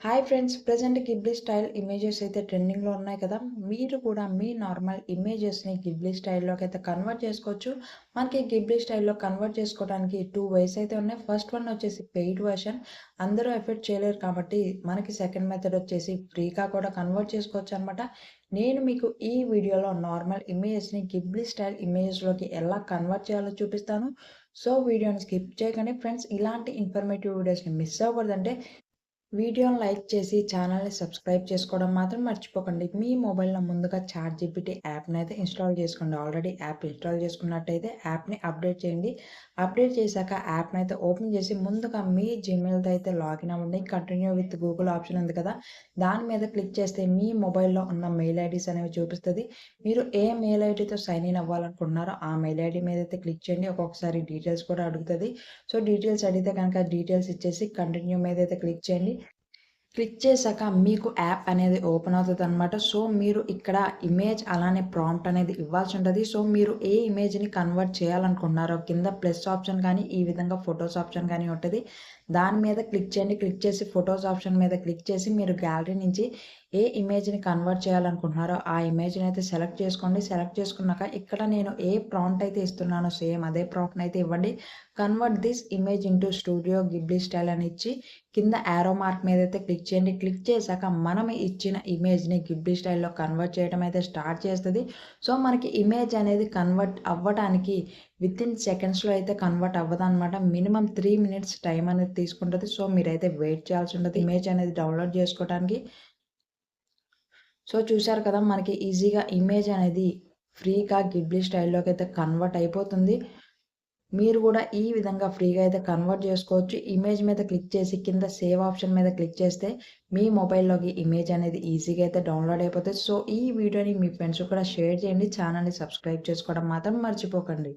Hi friends, present Ghibli style images అయితే ట్రెండింగ్‌లో ఉన్నాయి కదా! మీరు కూడా మీ నార్మల్ ఇమేజెస్‌ని గిబ్లీ స్టైల్‌లోకి అయితే కన్వర్ట్ చేసుకోవచ్చు. మనకి గిబ్లీ స్టైల్‌లో కన్వర్ట్ చేసుకోవడానికి 2 వేస్ అయితే ఉన్నాయి. ఫస్ట్ వన్ వచ్చేసి పెయిడ్ వెర్షన్. అందరూ ఎఫర్ట్ చేయలేరు కాబట్టి మనకి సెకండ్ మెథడ్ వచ్చేసి ఫ్రీగా కూడా కన్వర్ట్ చేసుకోవచ్చనమాట. నేను మీకు ఈ వీడియోలో నార్మల్ ఇమేజెస్‌ని గిబ్లీ స్టైల్ ఇమేజెస్‌లోకి ఎలా కన్వర్ట్ చేయాలో చూపిస్తాను. సో, వీడియోని స్కిప్ చేయకండి ఫ్రెండ్స్. ఇలాంటి ఇన్ఫర్మేటివ్ వీడియోస్‌ని మిస్ అవ్వకూడదంటే వీడియోని లైక్ చేసి ఛానల్‌ని సబ్స్క్రైబ్ చేసుకోవడం మాత్రం మర్చిపోకండి. మీ మొబైల్‌లో ముందుగా చాట్‌జీపీటీ యాప్‌ని అయితే ఇన్‌స్టాల్ చేసుకోండి. ఆల్రెడీ యాప్ ఇన్‌స్టాల్ చేసుకున్నట్టయితే యాప్‌ని అప్డేట్ చేయండి. అప్డేట్ చేశాక యాప్‌ని అయితే ఓపెన్ చేసి ముందుగా మీ జీమెయిల్‌తో అయితే లాగిన్ అవ్వండి. కంటిన్యూ విత్ గూగుల్ ఆప్షన్ ఉంది కదా! దాని మీద క్లిక్ చేస్తే మీ మొబైల్‌లో ఉన్న మెయిల్ ఐడీస్ అనేవి చూపిస్తది. మీరు ఏ మెయిల్ ఐడీతో సైన్ ఇన్ అవ్వాలనుకుంటున్నారో ఆ మెయిల్ ఐడీ మీద అయితే క్లిక్ చేయండి. ఒక్కొక్కసారి డీటెయిల్స్ కూడా అడుగుతది. సో, డీటెయిల్స్ అడిగితే గనక డీటెయిల్స్ ఇచ్చేసి కంటిన్యూ మీద అయితే క్లిక్ చేయండి. క్లిక్ చేశాక మీకు యాప్ అనేది ఓపెన్ అవుతదనమాట. సో, మీరు ఇక్కడ ఇమేజ్ అలానే ప్రాంప్ట్ అనేది ఇవ్వాల్సి ఉంటది. సో, మీరు ఏ ఇమేజ్‌ని కన్వర్ట్ చేయాలనుకుంటున్నారో కింద ప్లస్ ఆప్షన్ గానీ, ఈ విధంగా ఫోటోస్ ఆప్షన్ గానీ ఉంటది. దాని మీద క్లిక్ చేయండి. క్లిక్ చేసి ఫోటోస్ ఆప్షన్ మీద క్లిక్ చేసి మీరు గ్యాలరీ నుంచి ఏ ఇమేజ్‌ని కన్వర్ట్ చేయాలనుకుంటున్నారో ఆ ఇమేజ్‌ని అయితే సెలెక్ట్ చేసుకోండి. సెలెక్ట్ చేసుకున్నాక ఇక్కడ నేను ఏ ప్రాంప్ట్ అయితే ఇస్తున్నానో సేమ్ అదే ప్రాంప్ట్‌ని అయితే ఇవ్వండి. Convert this image into studio Ghibli style అని ఇచ్చి కింద యారో మార్క్ మీద అయితే క్లిక్ చేయండి. క్లిక్ చేశాక మనం ఇచ్చిన ఇమేజ్‌ని గిబ్లీ స్టైల్‌లో కన్వర్ట్ చేయడం అయితే స్టార్ట్ చేస్తది. సో, మనకి ఇమేజ్ అనేది కన్వర్ట్ అవ్వడానికి వితిన్ సెకండ్స్‌లో అయితే కన్వర్ట్ అవ్వదనమాట. మినిమమ్ 3 మినిట్స్ టైం అనేది తీసుకుంటది. సో, మీరైతే వెయిట్ చేయాల్సి ఉంటది ఇమేజ్ అనేది డౌన్‌లోడ్ చేసుకోవడానికి. సో, చూసారు కదా! మనకి ఈజీగా ఇమేజ్ అనేది ఫ్రీగా గిబ్లీ స్టైల్‌లోకి అయితే కన్వర్ట్ అయిపోతుంది. మీరు గూడా ఈ విధంగా ఫ్రీగా అయితే కన్వర్ట్ జేసుకోవచ్చు. ఇమేజ్ మీద క్లిక్ చేసి కింద సేవ్ ఆప్షన్ మీద క్లిక్ చేస్తే మీ మొబైల్‌లోకి ఇమేజ్ అనేది ఈజీగా అయితే డౌన్‌లోడ్ అయిపోతది. సో, ఈ వీడియోని మీ ఫ్రెండ్స్‌కి కూడా షేర్ చేయండి. ఛానెల్‌ని సబ్స్క్రైబ్ చేసుకోవడం మాత్రం మర్చిపోకండి.